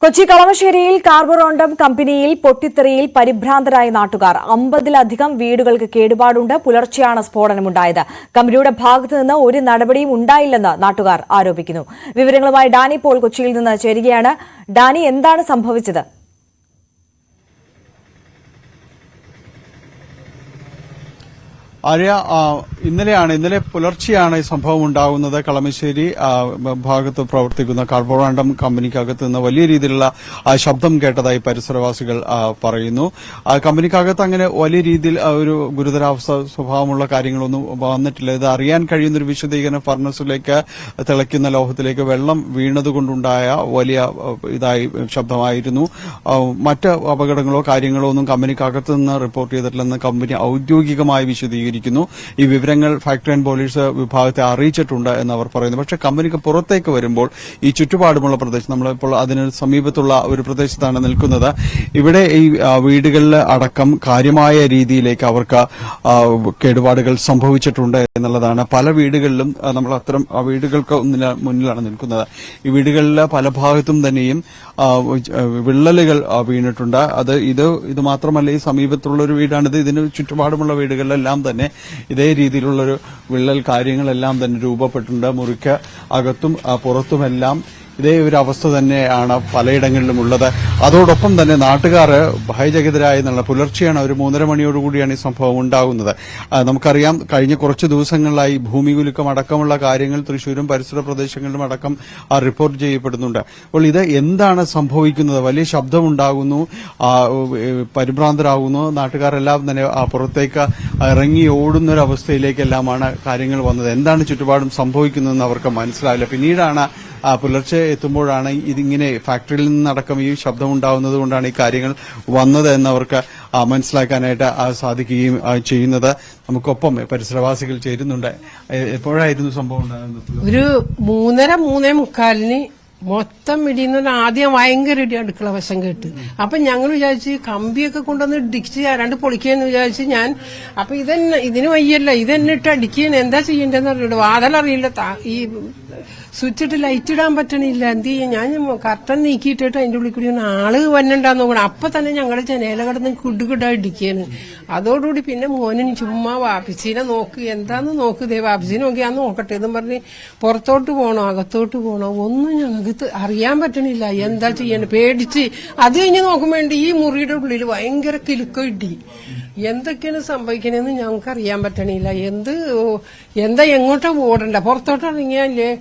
കൊച്ചി കളമശ്ശേരിയിൽ കാർബോറോണ്ടം കമ്പനിയിൽ പൊട്ടിത്തെറിയിൽ പരിഭ്രാന്തരായ നാട്ടുകാർ. 50-ലധികം വീടുകൾക്ക് കേടുപാടുണ്ട്. പുലർച്ചെയാണ് സ്ഫോടനമുണ്ടായത്. കമ്പനിയുടെ ഭാഗത്തുനിന്ന് ഒരു നടപടിയും ഉണ്ടായില്ലെന്ന് നാട്ടുകാർ ആരോപിക്കുന്നു. വിവരങ്ങളുമായി ഡാനി പോൾ കൊച്ചിയിൽ നിന്ന് ചേരുകയാണ്. ഡാനി, എന്താണ് സംഭവിച്ചത്? ആര്യ, ഇന്നലെ പുലർച്ചെയാണ് ഈ സംഭവം ഉണ്ടാകുന്നത്. കളമശ്ശേരി ഭാഗത്ത് പ്രവർത്തിക്കുന്ന കാർബോറോണ്ടം കമ്പനിക്കകത്ത് നിന്ന് വലിയ രീതിയിലുള്ള ശബ്ദം കേട്ടതായി പരിസരവാസികൾ പറയുന്നു. കമ്പനിക്കകത്ത് അങ്ങനെ വലിയ രീതിയിൽ ഒരു ഗുരുതരാവസ്ഥ സ്വഭാവമുള്ള കാര്യങ്ങളൊന്നും വന്നിട്ടില്ല. ഇത് അറിയാൻ കഴിയുന്നൊരു വിശദീകരണം, ഫർണസിലേക്ക് തിളയ്ക്കുന്ന ലോഹത്തിലേക്ക് വെള്ളം വീണതുകൊണ്ടുണ്ടായ വലിയ ശബ്ദമായിരുന്നു. മറ്റ് അപകടങ്ങളോ കാര്യങ്ങളോ ഒന്നും കമ്പനിക്കകത്ത് നിന്ന് റിപ്പോർട്ട് ചെയ്തിട്ടില്ലെന്ന് കമ്പനി ഔദ്യോഗികമായി വിശദീകരിക്കുന്നു. ഈ വിവരങ്ങൾ ഫാക്ടറി ആൻഡ് പോലീസ് വിഭാഗത്തെ അറിയിച്ചിട്ടുണ്ട് എന്ന് അവർ പറയുന്നു. പക്ഷേ കമ്പനിക്ക് പുറത്തേക്ക് വരുമ്പോൾ ഈ ചുറ്റുപാടുമുള്ള പ്രദേശം, നമ്മളിപ്പോൾ അതിന് സമീപത്തുള്ള ഒരു പ്രദേശത്താണ് നിൽക്കുന്നത്. ഇവിടെ ഈ വീടുകളിൽ അടക്കം കാര്യമായ രീതിയിലേക്ക് അവർക്ക് കേടുപാടുകൾ സംഭവിച്ചിട്ടുണ്ട് എന്നുള്ളതാണ്. പല വീടുകളിലും നമ്മൾ അത്തരം വീടുകൾക്ക് മുന്നിലാണ് നിൽക്കുന്നത്. ഈ വീടുകളിൽ പല ഭാഗത്തും തന്നെയും വിള്ളലുകൾ വീണിട്ടുണ്ട്. ഇത് മാത്രമല്ല, ഈ സമീപത്തുള്ള ഒരു വീടാണിത്. ഇതിന് ചുറ്റുപാടുമുള്ള വീടുകളിലെല്ലാം തന്നെ ഇതേ രീതിയിലുള്ളൊരു വിള്ളൽ കാര്യങ്ങളെല്ലാം തന്നെ രൂപപ്പെട്ടിട്ടുണ്ട്. മുറിക്ക് അകത്തും പുറത്തുമെല്ലാം ഇതേ ഒരു അവസ്ഥ തന്നെയാണ് പലയിടങ്ങളിലും ഉള്ളത്. അതോടൊപ്പം തന്നെ നാട്ടുകാർ ഭയചകിതരായി എന്നുള്ള പുലർച്ചെയാണ് ഒരു 3:30 മണിയോടുകൂടിയാണ് ഈ സംഭവം ഉണ്ടാകുന്നത്. നമുക്കറിയാം, കഴിഞ്ഞ കുറച്ച് ദിവസങ്ങളിലായി ഭൂമികുലുക്കം അടക്കമുള്ള കാര്യങ്ങൾ തൃശൂരും പരിസര പ്രദേശങ്ങളിലും അടക്കം റിപ്പോർട്ട് ചെയ്യപ്പെടുന്നുണ്ട്. അപ്പോൾ ഇത് എന്താണ് സംഭവിക്കുന്നത്? വലിയ ശബ്ദമുണ്ടാകുന്നു, പരിഭ്രാന്തരാകുന്നു. നാട്ടുകാരെല്ലാം തന്നെ പുറത്തേക്ക് ഇറങ്ങി ഓടുന്നൊരവസ്ഥയിലേക്കെല്ലാമാണ് കാര്യങ്ങൾ വന്നത്. എന്താണ് ചുറ്റുപാടും സംഭവിക്കുന്നതെന്ന് അവർക്ക് മനസ്സിലാവില്ല. പിന്നീടാണ് പുലർച്ചെ എത്തുമ്പോഴാണ് ഇതിങ്ങനെ ഫാക്ടറിയിൽ നിന്നടക്കം ഈ ശബ്ദമുണ്ടാകുന്നത് കൊണ്ടാണ് ഈ കാര്യങ്ങൾ വന്നത് എന്നവർക്ക് മനസ്സിലാക്കാനായിട്ട് സാധിക്കുകയും ചെയ്യുന്നത്. നമുക്കൊപ്പം പരിസരവാസികൾ ചേരുന്നുണ്ട്. എപ്പോഴായിരുന്നു സംഭവം ഉണ്ടാകുന്നത്? ഒരു 3:30-3:45 മൊത്തം ഇടിയുന്ന ആദ്യം ഭയങ്കര ഇടി അടുക്കള വശം കേട്ട്. അപ്പൊ ഞങ്ങൾ വിചാരിച്ച് കമ്പിയൊക്കെ കൊണ്ടുവന്ന് ഇടിച്ച് ആരാണ്ട് പൊളിക്കുകയെന്ന് വിചാരിച്ച് ഞാൻ. അപ്പൊ ഇതിന് വയ്യല്ല, ഇതെന്നെ ഇട്ട് അടിക്കുകയാണ്. എന്താ ചെയ്യേണ്ടതെന്ന് അറിയില്ല, വാതിലറിയില്ല, ഈ സ്വിച്ച് ഇട്ട് ലൈറ്റ് ഇടാൻ പറ്റണില്ല. എന്ത് ചെയ്യും? ഞാൻ കർട്ടൻ നീക്കിയിട്ടിട്ട് അതിന്റെ ഉള്ളിൽ കൂടി ആള് വന്നുണ്ടാന്ന് നോക്കണം. അപ്പൊ തന്നെ ഞങ്ങളുടെ ജനേല കിടന്ന് കുടുകിടാ ഇടിക്കുകയാണ്. അതോടുകൂടി പിന്നെ മോനും ചുമ്മാ വാപ്പിച്ചീനെ നോക്ക്, എന്താന്ന് നോക്ക്, ദേ വാപ്പിച്ചീനെ നോക്കി, ഞാൻ നോക്കട്ടെ എന്നും പറഞ്ഞ് പുറത്തോട്ട് പോകണോ അകത്തോട്ട് പോകണോ ഒന്നും ഞങ്ങൾക്ക് അറിയാൻ പറ്റണില്ല. എന്താ ചെയ്യണ്ടത് പേടിച്ച്. അത് കഴിഞ്ഞ് നോക്കുമ്പോണ്ട് ഈ മുറിയുടെ ഉള്ളിൽ ഭയങ്കര കിലുക്കം ഇടി. എന്തൊക്കെയാണ് സംഭവിക്കണെന്ന് ഞങ്ങൾക്ക് അറിയാൻ പറ്റണില്ല. എന്താ എങ്ങോട്ടാ ഓടണ്ട? പുറത്തോട്ട് ഇറങ്ങിയാലേ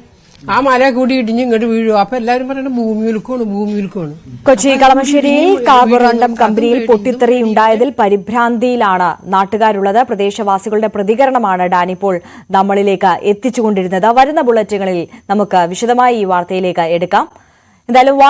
ആ മല കൂടി ഇടിഞ്ഞ് ഇങ്ങോട്ട് വീഴും. അപ്പൊ എല്ലാവരും പറയുന്നത് ഭൂമിയിൽക്കാണ്. കൊച്ചി കളമശ്ശേരിയിൽ കാർബോറോണ്ടം കമ്പനിയിൽ പൊട്ടിത്തെറി ഉണ്ടായതിൽ പരിഭ്രാന്തിയിലാണ് നാട്ടുകാരുള്ളത്. പ്രദേശവാസികളുടെ പ്രതികരണമാണ് ഡാനിപ്പോൾ നമ്മളിലേക്ക് എത്തിച്ചുകൊണ്ടിരുന്നത്. വരുന്ന ബുള്ളറ്റിനുകളിൽ നമുക്ക് വിശദമായി ഈ വാർത്തയിലേക്ക് എടുക്കാം. എന്തായാലും